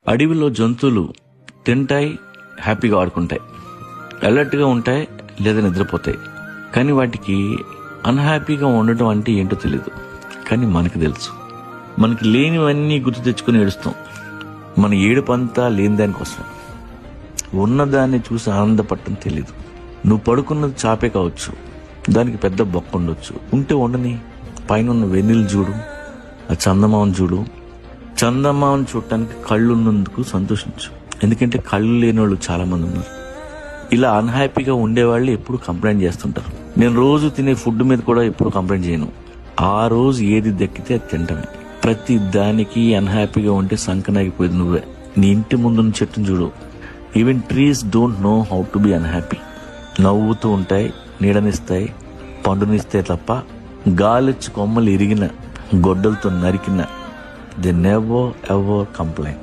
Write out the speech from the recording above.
అడవిలో జంతువులు తింటాయి, హ్యాపీగా ఆడుకుంటాయి, అలర్ట్గా ఉంటాయి లేదా నిద్రపోతాయి. కానీ వాటికి అన్హ్యాపీగా ఉండటం అంటే ఏంటో తెలియదు. కానీ మనకు తెలుసు. మనకి లేనివన్నీ గుర్తు తెచ్చుకుని ఏడుస్తాం. మన ఏడుపంతా లేని దానికోసం. ఉన్నదాన్ని చూసి ఆనందపడటం తెలీదు. నువ్వు పడుకున్నది చాపే కావచ్చు, దానికి పెద్ద బొక్క ఉండొచ్చు. ఉంటే ఉండని. పైన ఉన్న వెన్నెలు చూడు, ఆ చందమామను చూడు. చందమామను చూడటానికి కళ్ళు ఉన్నందుకు సంతోషించు. ఎందుకంటే కళ్ళు లేని వాళ్ళు చాలా మంది ఉన్నారు. ఇలా అన్హ్యాపీగా ఉండేవాళ్ళు ఎప్పుడు కంప్లైంట్ చేస్తుంటారు. నేను రోజు తినే ఫుడ్ మీద కూడా ఎప్పుడు కంప్లైంట్ చేయను. ఆ రోజు ఏది దక్కితే అది తింటమే. ప్రతి దానికి అన్హ్యాపీగా ఉంటే సంకనాగిపోయేది నువ్వే. నీ ఇంటి ముందున్న చెట్టును చూడు. Even trees don't know how to be unhappy. నవ్వుతూ ఉంటాయి, నీడనిస్తాయి, పండునిస్తాయి తప్ప గాలిచ్చి కొమ్మలు ఇరిగిన, గొడ్డలతో నరికిన దే నెవర్ ఎవర్ కంప్లైంట్.